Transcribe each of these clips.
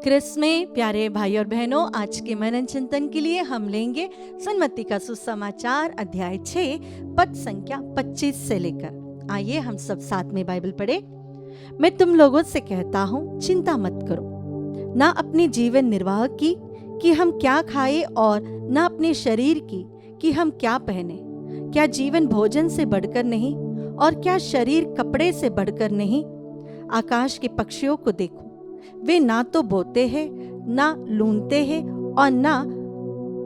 Chris में प्यारे भाई और बहनों, आज के मनन चिंतन के लिए हम लेंगे सन्मति का सुसमाचार अध्याय 6 पद संख्या 25 से लेकर। आइए हम सब साथ में बाइबल पढ़े। मैं तुम लोगों से कहता हूँ, चिंता मत करो, ना अपने जीवन निर्वाह की कि हम क्या खाए, और ना अपने शरीर की कि हम क्या पहने। क्या जीवन भोजन से बढ़कर नहीं, और क्या शरीर कपड़े से बढ़कर नहीं? आकाश के पक्षियों को देखो, वे ना तो बोते हैं, ना लूनते हैं, और ना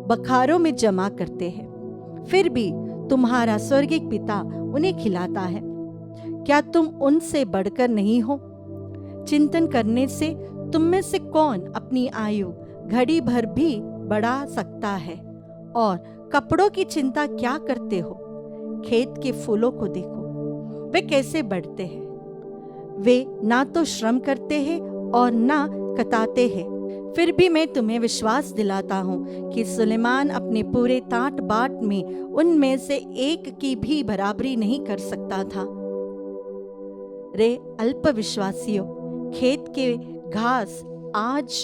बखारों में जमा करते हैं, फिर भी तुम्हारा स्वर्गीय पिता उन्हें खिलाता है। क्या तुम उनसे बढ़कर नहीं हो? चिंतन करने से तुम में से कौन अपनी आयु घड़ी भर भी बढ़ा सकता है? और कपड़ों की चिंता क्या करते हो? खेत के फूलों को देखो, वे कैसे बढ़ते हैं। वे ना तो श्रम करते हैं और ना कताते हैं, फिर भी मैं तुम्हें विश्वास दिलाता हूँ कि सुलेमान अपने पूरे टाट बाट में उनमें से एक की भी बराबरी नहीं कर सकता था। रे अल्प विश्वासियों, खेत के घास आज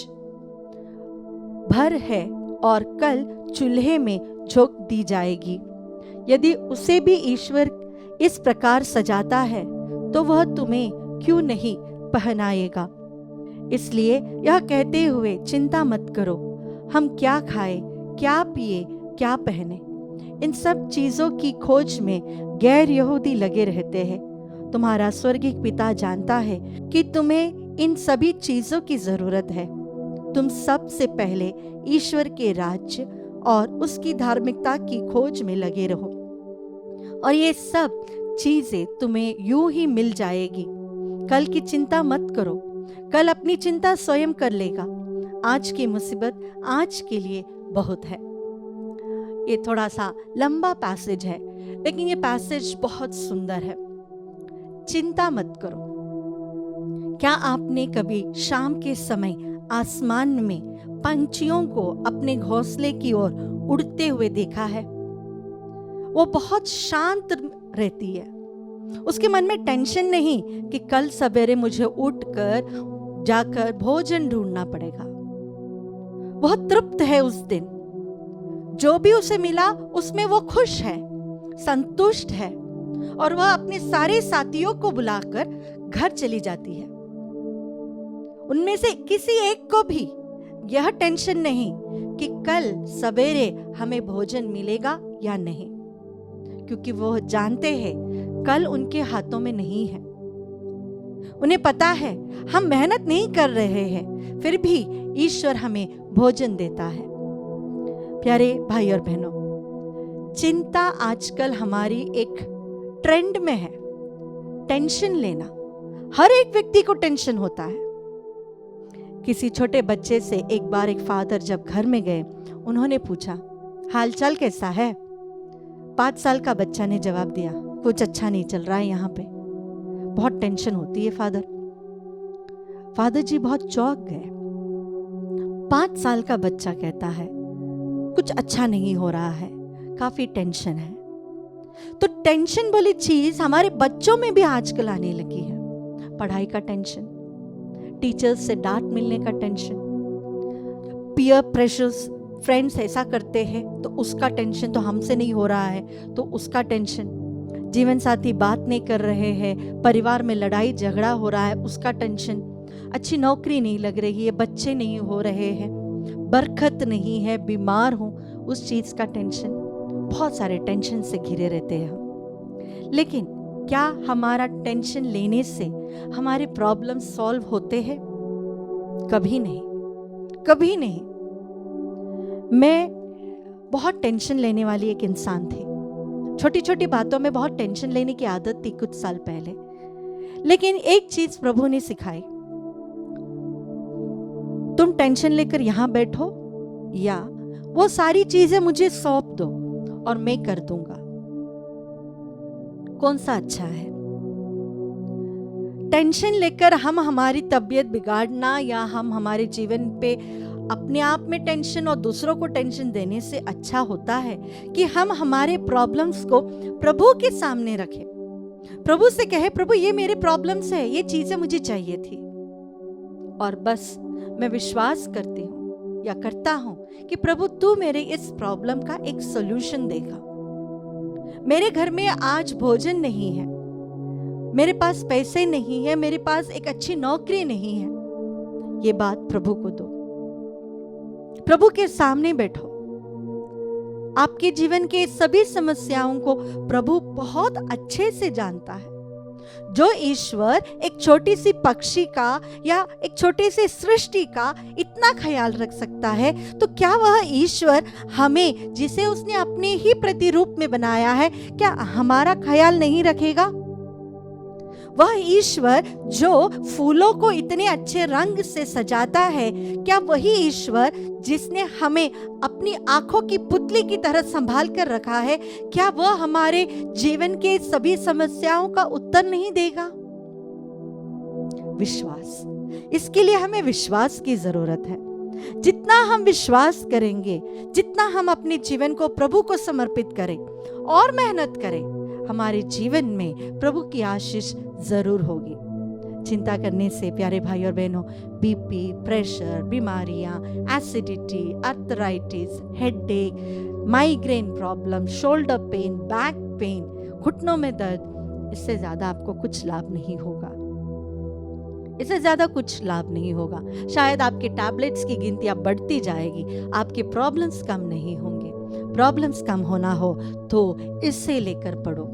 भर है और कल चूल्हे में झोंक दी जाएगी। यदि उसे भी ईश्वर इस प्रकार सजाता है, तो वह तुम्हें क्यों नहीं पहनाएगा। इसलिए यह कहते हुए चिंता मत करो, हम क्या खाए, क्या पिए, क्या पहने। इन सब चीजों की खोज में गैर यहूदी लगे रहते हैं। तुम्हारा स्वर्गीय पिता जानता है कि तुम्हें इन सभी चीजों की जरूरत है। तुम सबसे पहले ईश्वर के राज्य और उसकी धार्मिकता की खोज में लगे रहो, और ये सब चीजें तुम्हें यूं ही मिल जाएगी। कल की चिंता मत करो, कल अपनी चिंता स्वयं कर लेगा। आज की मुसीबत आज के लिए बहुत है। ये थोड़ा सा लंबा पैसेज है, लेकिन ये पैसेज बहुत सुंदर है। चिंता मत करो। क्या आपने कभी शाम के समय आसमान में पंछियों को अपने घोंसले की ओर उड़ते हुए देखा है? वो बहुत शांत रहती है। उसके मन में टेंशन नहीं कि कल सवेरे मुझे उठकर जाकर भोजन ढूंढना पड़ेगा। वह तृप्त है उस दिन, जो भी उसे मिला उसमें वो खुश है, संतुष्ट है, और वह अपने सारे साथियों को बुलाकर घर चली जाती है। उनमें से किसी एक को भी यह टेंशन नहीं कि कल सवेरे हमें भोजन मिलेगा या नहीं, क्योंकि वो जानते हैं कल उनके हाथों में नहीं है। उन्हें पता है हम मेहनत नहीं कर रहे हैं, फिर भी ईश्वर हमें भोजन देता है। प्यारे भाई और बहनों, चिंता आजकल हमारी एक ट्रेंड में है। टेंशन लेना, हर एक व्यक्ति को टेंशन होता है। किसी छोटे बच्चे से एक बार एक फादर जब घर में गए, उन्होंने पूछा, हालचाल कैसा है? 5 साल का बच्चा ने जवाब दिया, कुछ अच्छा नहीं चल रहा है, यहाँ पे बहुत टेंशन होती है फादर। फादर जी बहुत चौंक गए। 5 साल का बच्चा कहता है कुछ अच्छा नहीं हो रहा है, काफी टेंशन है। तो टेंशन बोली चीज हमारे बच्चों में भी आजकल आने लगी है। पढ़ाई का टेंशन, टीचर्स से डांट मिलने का टेंशन, पीयर प्रेशर्स, फ्रेंड्स ऐसा करते हैं तो उसका टेंशन, तो हमसे नहीं हो रहा है तो उसका टेंशन, जीवन साथी बात नहीं कर रहे हैं, परिवार में लड़ाई झगड़ा हो रहा है, उसका टेंशन, अच्छी नौकरी नहीं लग रही है, बच्चे नहीं हो रहे हैं, बरकत नहीं है, बीमार हूं, उस चीज का टेंशन। बहुत सारे टेंशन से घिरे रहते हैं। लेकिन क्या हमारा टेंशन लेने से हमारे प्रॉब्लम सॉल्व होते हैं? कभी नहीं, कभी नहीं। मैं बहुत टेंशन लेने वाली एक इंसान थी। छोटी छोटी बातों में बहुत टेंशन लेने की आदत थी कुछ साल पहले। लेकिन एक चीज प्रभु ने सिखाई, तुम टेंशन लेकर यहां बैठो या वो सारी चीजें मुझे सौंप दो और मैं कर दूंगा। कौन सा अच्छा है? टेंशन लेकर हम हमारी तबीयत बिगाड़ना या हम हमारे जीवन पे अपने आप में टेंशन और दूसरों को टेंशन देने से अच्छा होता है कि हम हमारे प्रॉब्लम्स को प्रभु के सामने रखें, प्रभु से कहे, प्रभु ये मेरे प्रॉब्लम्स है, ये चीजें मुझे चाहिए थी, और बस मैं विश्वास करती हूँ या करता हूँ कि प्रभु तू मेरे इस प्रॉब्लम का एक सॉल्यूशन देगा। मेरे घर में आज भोजन नहीं है, मेरे पास पैसे नहीं है, मेरे पास एक अच्छी नौकरी नहीं है, ये बात प्रभु को दो। प्रभु के सामने बैठो। आपके जीवन के सभी समस्याओं को प्रभु बहुत अच्छे से जानता है। जो ईश्वर एक छोटी सी पक्षी का या एक छोटे से सृष्टि का इतना ख्याल रख सकता है, तो क्या वह ईश्वर हमें, जिसे उसने अपने ही प्रतिरूप में बनाया है, क्या हमारा ख्याल नहीं रखेगा? वह ईश्वर जो फूलों को इतने अच्छे रंग से सजाता है, क्या वही ईश्वर जिसने हमें अपनी आंखों की पुतली की तरह संभाल कर रखा है, क्या वह हमारे जीवन के सभी समस्याओं का उत्तर नहीं देगा? विश्वास, इसके लिए हमें विश्वास की जरूरत है। जितना हम विश्वास करेंगे, जितना हम अपने जीवन को प्रभु को समर्पित करें और मेहनत करें, हमारे जीवन में प्रभु की आशीष जरूर होगी। चिंता करने से प्यारे भाई और बहनों, बीपी, प्रेशर, बीमारियां, acidity, arthritis, headache, migraine problem, shoulder pain, back pain, घुटनों में दर्द, इससे ज्यादा आपको कुछ लाभ नहीं होगा। इससे ज्यादा कुछ लाभ नहीं होगा। शायद आपके टैबलेट्स की गिनती अब बढ़ती जाएगी, आपके प्रॉब्लम्स कम नहीं होंगे। प्रॉब्लम्स कम होना हो तो इससे लेकर पढ़ो।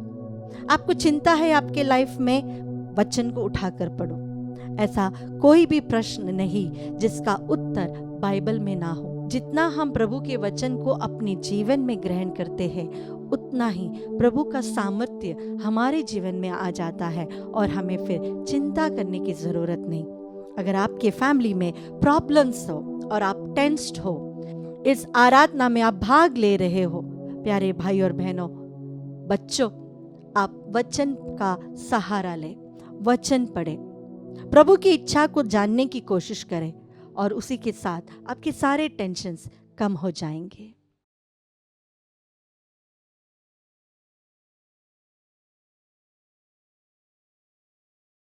आपको चिंता है आपके लाइफ में, वचन को उठाकर पढ़ो। ऐसा कोई भी प्रश्न नहीं जिसका उत्तर बाइबल में ना हो। जितना हम प्रभु के वचन को अपने जीवन में ग्रहण करते हैं, उतना ही प्रभु का सामर्थ्य हमारे जीवन में आ जाता है और हमें फिर चिंता करने की जरूरत नहीं। अगर आपके फैमिली में प्रॉब्लम्स हो और आप टेंस्ड हो, इस आराधना में आप भाग ले रहे हो, प्यारे भाई और बहनों, बच्चों, आप वचन का सहारा लें, वचन पढ़ें, प्रभु की इच्छा को जानने की कोशिश करें और उसी के साथ आपके सारे टेंशन्स कम हो जाएंगे।